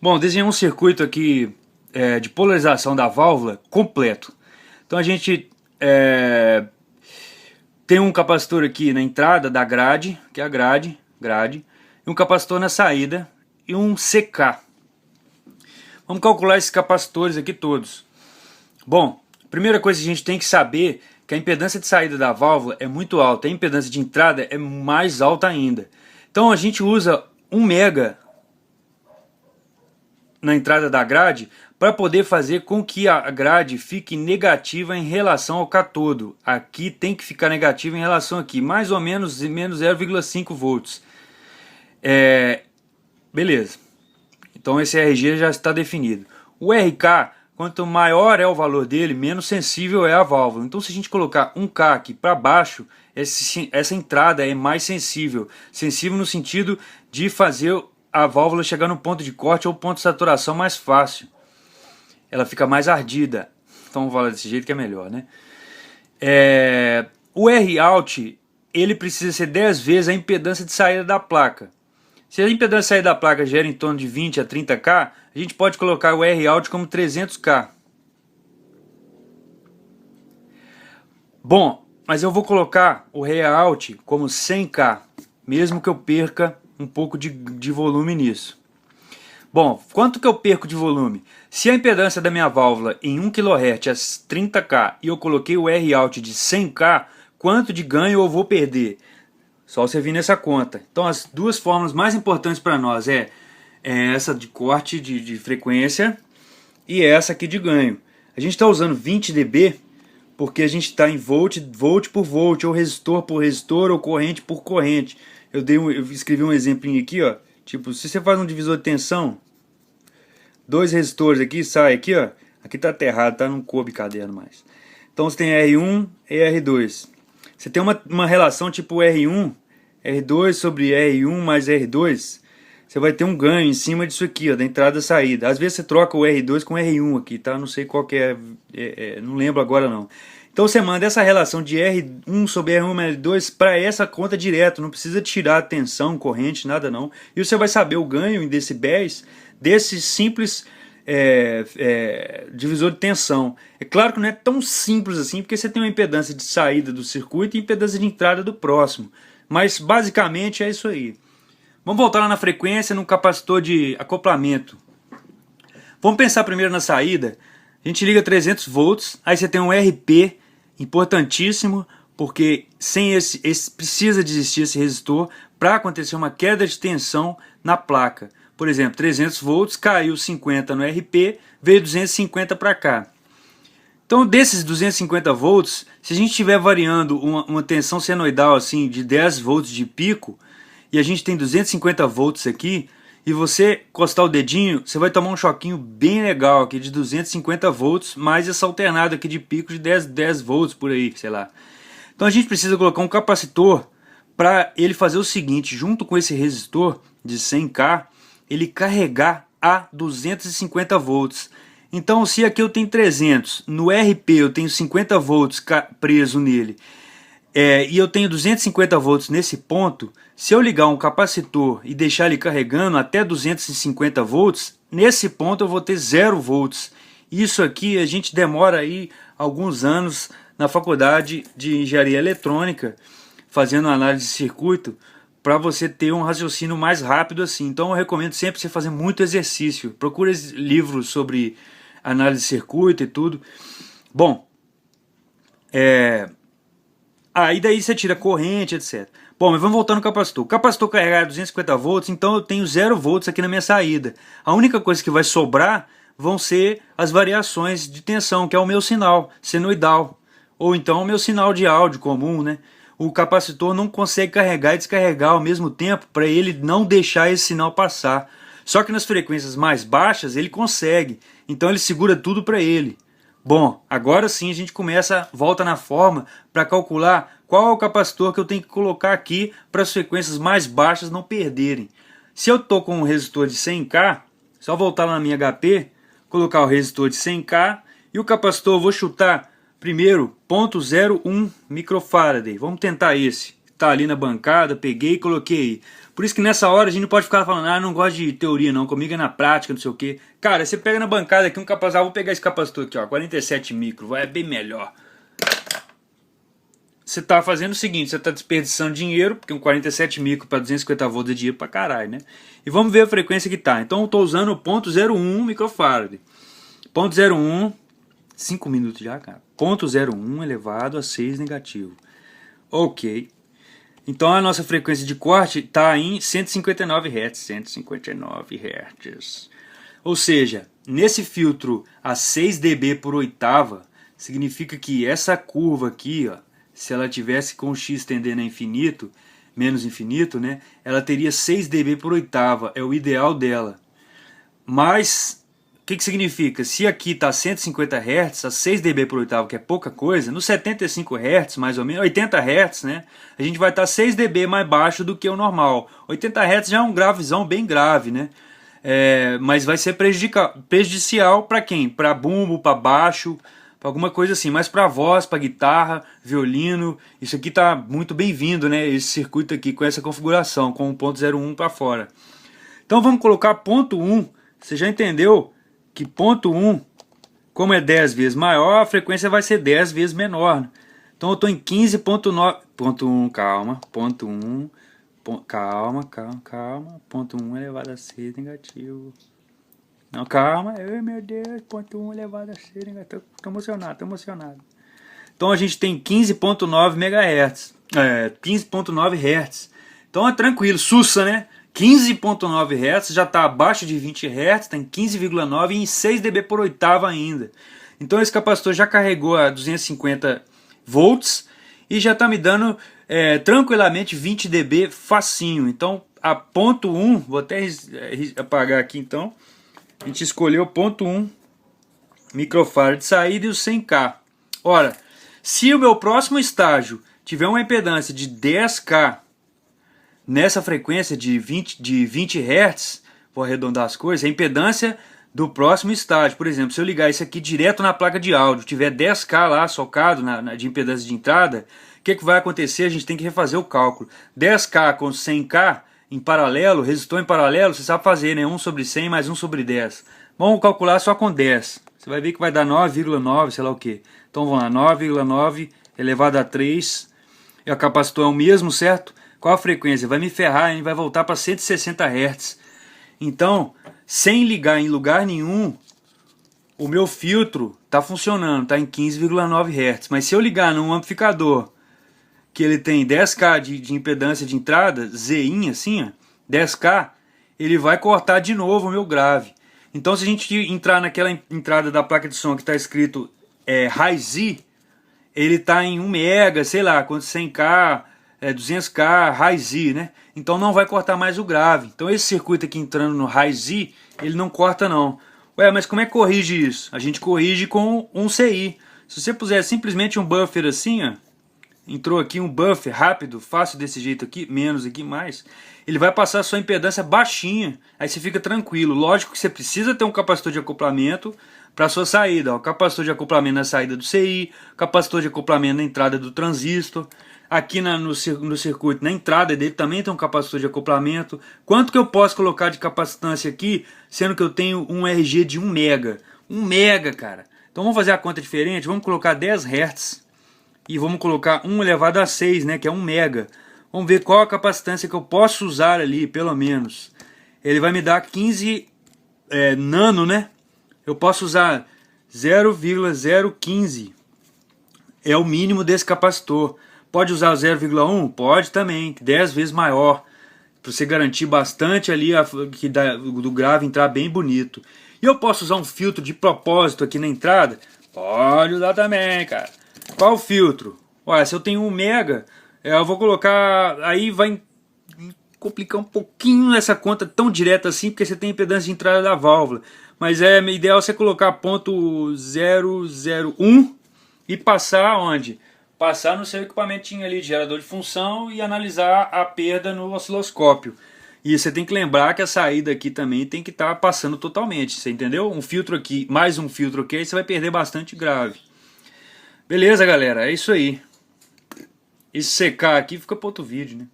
Bom, desenhei um circuito aqui de polarização da válvula completo. Então a gente tem um capacitor aqui na entrada da grade, que é a grade, e um capacitor na saída e um CK. Vamos calcular esses capacitores aqui todos. Bom, primeira coisa que a gente tem que saber é que a impedância de saída da válvula é muito alta, a impedância de entrada é mais alta ainda. Então a gente usa 1 mega na entrada da grade para poder fazer com que a grade fique negativa em relação ao catodo. Aqui tem que ficar negativa em relação aqui, mais ou menos menos 0,5 volts. Beleza. Então esse RG já está definido. O RK, quanto maior é o valor dele, menos sensível é a válvula. Então se a gente colocar 1K aqui para baixo, essa entrada é mais sensível. Sensível no sentido de fazer a válvula chegar no ponto de corte ou ponto de saturação mais fácil. Ela fica mais ardida. Então vamos falar desse jeito que é melhor, né? O R-out, ele precisa ser 10 vezes a impedância de saída da placa. Se a impedância de saída da placa gera em torno de 20 a 30K, a gente pode colocar o R-out como 300K. Bom, mas eu vou colocar o R-out como 100K, mesmo que eu perca um pouco de volume nisso. Bom, quanto que eu perco de volume? Se a impedância da minha válvula em 1 kHz é 30K e eu coloquei o R-out de 100K, quanto de ganho eu vou perder? Só você vir nessa conta. Então as duas fórmulas mais importantes para nós é essa de corte de frequência e essa aqui de ganho. A gente está usando 20 dB porque a gente está em volt por volt, ou resistor por resistor, ou corrente por corrente. Eu escrevi um exemplinho aqui, ó. Tipo, se você faz um divisor de tensão, 2 resistores aqui, sai aqui, ó. Aqui tá até errado, tá? Não coube caderno mais. Então você tem R1 e R2. Você tem uma relação tipo R1, R2 sobre R1 mais R2. Você vai ter um ganho em cima disso aqui, ó, da entrada e saída. Às vezes você troca o R2 com R1 aqui, tá? Não sei qual que não lembro agora não. Então você manda essa relação de R1 sobre R1 mais R2 para essa conta direto, não precisa tirar tensão, corrente, nada não. E você vai saber o ganho em decibéis desse simples divisor de tensão. É claro que não é tão simples assim, porque você tem uma impedância de saída do circuito e impedância de entrada do próximo. Mas basicamente é isso aí. Vamos voltar lá na frequência, no capacitor de acoplamento. Vamos pensar primeiro na saída. A gente liga 300 volts, aí você tem um RP importantíssimo, porque sem precisa de existir esse resistor para acontecer uma queda de tensão na placa. Por exemplo, 300 volts, caiu 50 no RP, veio 250 para cá. Então desses 250 volts, se a gente estiver variando uma tensão senoidal assim, de 10 volts de pico, e a gente tem 250 volts aqui, e você encostar o dedinho, você vai tomar um choquinho bem legal aqui de 250 volts, mais essa alternada aqui de pico de 10 volts por aí, sei lá. Então a gente precisa colocar um capacitor para ele fazer o seguinte, junto com esse resistor de 100K, ele carregar a 250 volts. Então se aqui eu tenho 300, no RP eu tenho 50 volts preso nele, e eu tenho 250 volts nesse ponto, se eu ligar um capacitor e deixar ele carregando até 250 volts, nesse ponto eu vou ter 0 volts. Isso aqui a gente demora aí alguns anos na faculdade de engenharia eletrônica, fazendo análise de circuito, para você ter um raciocínio mais rápido assim. Então eu recomendo sempre você fazer muito exercício. Procure livros sobre análise de circuito e tudo. Bom, aí daí você tira corrente, etc. Bom, mas vamos voltar no capacitor. O capacitor carregar 250 volts, então eu tenho 0 volts aqui na minha saída. A única coisa que vai sobrar vão ser as variações de tensão, que é o meu sinal senoidal. Ou então o meu sinal de áudio comum, né? O capacitor não consegue carregar e descarregar ao mesmo tempo para ele não deixar esse sinal passar. Só que nas frequências mais baixas ele consegue. Então ele segura tudo para ele. Bom, agora sim a gente volta na forma para calcular qual é o capacitor que eu tenho que colocar aqui para as frequências mais baixas não perderem. Se eu estou com um resistor de 100K, só voltar lá na minha HP, colocar o resistor de 100K e o capacitor eu vou chutar primeiro 0,01 microfarad. Vamos tentar esse. tá ali na bancada, peguei e coloquei. Por isso que nessa hora a gente não pode ficar falando, ah, não gosto de teoria não, comigo é na prática, não sei o que. Cara, você pega na bancada aqui um capacitor, vou pegar esse capacitor aqui, ó, 47 micro, vai, é bem melhor. Você tá fazendo o seguinte, você tá desperdiçando dinheiro, porque um 47 micro para 250 volts é dinheiro pra caralho, né? E vamos ver a frequência que tá. Então eu tô usando o 0.01 microfarad. 0.01, 5 minutos já, cara. 0.01 elevado a 6 negativo. Ok. Então a nossa frequência de corte está em 159 Hz. 159 Hz. Ou seja, nesse filtro a 6 dB por oitava, significa que essa curva aqui, ó, se ela tivesse com o x tendendo a infinito, menos infinito, né, ela teria 6 dB por oitava, é o ideal dela. Mas o que significa? Se aqui está 150 Hz, a 6 dB por oitava, que é pouca coisa, no 75 Hz, mais ou menos, 80 Hz, né, a gente vai estar 6 dB mais baixo do que o normal. 80 Hz já é um gravizão bem grave, né? Mas vai ser prejudicial para quem? Para bumbo, para baixo, para alguma coisa assim. Mas para voz, para guitarra, violino, isso aqui está muito bem-vindo, né? Esse circuito aqui com essa configuração, com o 0.01 para fora. Então vamos colocar ponto 1. Você já entendeu que ponto 1, como é 10 vezes maior, a frequência vai ser 10 vezes menor. Então eu estou em 15.9. Ponto 1, calma. Ponto 1. Calma. Ponto 1 elevado a 6 negativo. Não, calma. Ai, meu Deus. Ponto 1 elevado a 6 negativo. Tô emocionado. Então a gente tem 15.9 MHz. 15.9 Hz. Então é tranquilo. Sussa, né? 15.9 Hz, já está abaixo de 20 Hz, está em 15,9 e em 6 dB por oitava ainda. Então esse capacitor já carregou a 250 volts e já está me dando tranquilamente 20 dB facinho. Então a ponto 1, vou até apagar aqui então, a gente escolheu ponto 1 microfarad de saída e o 100K. Ora, se o meu próximo estágio tiver uma impedância de 10K, nessa frequência de 20 Hz, vou arredondar as coisas, a impedância do próximo estágio. Por exemplo, se eu ligar isso aqui direto na placa de áudio, tiver 10K lá socado de impedância de entrada, o que vai acontecer? A gente tem que refazer o cálculo. 10K com 100K em paralelo, resistor em paralelo, você sabe fazer, né? 1 sobre 100 mais 1 sobre 10. Vamos calcular só com 10. Você vai ver que vai dar 9,9, sei lá o que. Então vamos lá, 9,9 elevado a 3. E o capacitor é o mesmo, certo? Qual a frequência? Vai me ferrar, hein? Vai voltar para 160 Hz. Então, sem ligar em lugar nenhum, o meu filtro está funcionando, está em 15,9 Hz. Mas se eu ligar num amplificador que ele tem 10K de impedância de entrada, Zinha assim, ó, 10K, ele vai cortar de novo o meu grave. Então se a gente entrar naquela entrada da placa de som que está escrito High-Z, ele está em 1 mega, sei lá, quanto 100K, 200K, High-Z, né? Então não vai cortar mais o grave. Então esse circuito aqui entrando no High-Z, ele não corta não. Ué, mas como é que corrige isso? A gente corrige com um CI. Se você puser simplesmente um buffer assim, ó, entrou aqui um buffer rápido, fácil desse jeito aqui, menos aqui, mais, ele vai passar a sua impedância baixinha, aí você fica tranquilo. Lógico que você precisa ter um capacitor de acoplamento para sua saída, ó, capacitor de acoplamento na saída do CI, capacitor de acoplamento na entrada do transistor. Aqui no circuito, na entrada dele também tem um capacitor de acoplamento. Quanto que eu posso colocar de capacitância aqui, sendo que eu tenho um RG de 1 mega? 1 mega, cara. Então vamos fazer a conta diferente, vamos colocar 10 Hz e vamos colocar 1 elevado a 6, né, que é 1 mega. Vamos ver qual a capacitância que eu posso usar ali, pelo menos. Ele vai me dar 15 nano, né? Eu posso usar 0,015. É o mínimo desse capacitor. Pode usar o 0,1? Pode também, 10 vezes maior. Para você garantir bastante ali do grave entrar bem bonito. E eu posso usar um filtro de propósito aqui na entrada? Pode usar também, cara. Qual filtro? Olha, se eu tenho 1 mega, eu vou colocar... Aí vai complicar um pouquinho essa conta tão direta assim, porque você tem impedância de entrada da válvula. Mas é ideal você colocar ponto 001 e passar onde? Passar no seu equipamentinho ali de gerador de função e analisar a perda no osciloscópio. E você tem que lembrar que a saída aqui também tem que estar passando totalmente, você entendeu? Um filtro aqui, mais um filtro aqui, aí você vai perder bastante grave. Beleza, galera, é isso aí. Esse secar aqui fica para outro vídeo, né?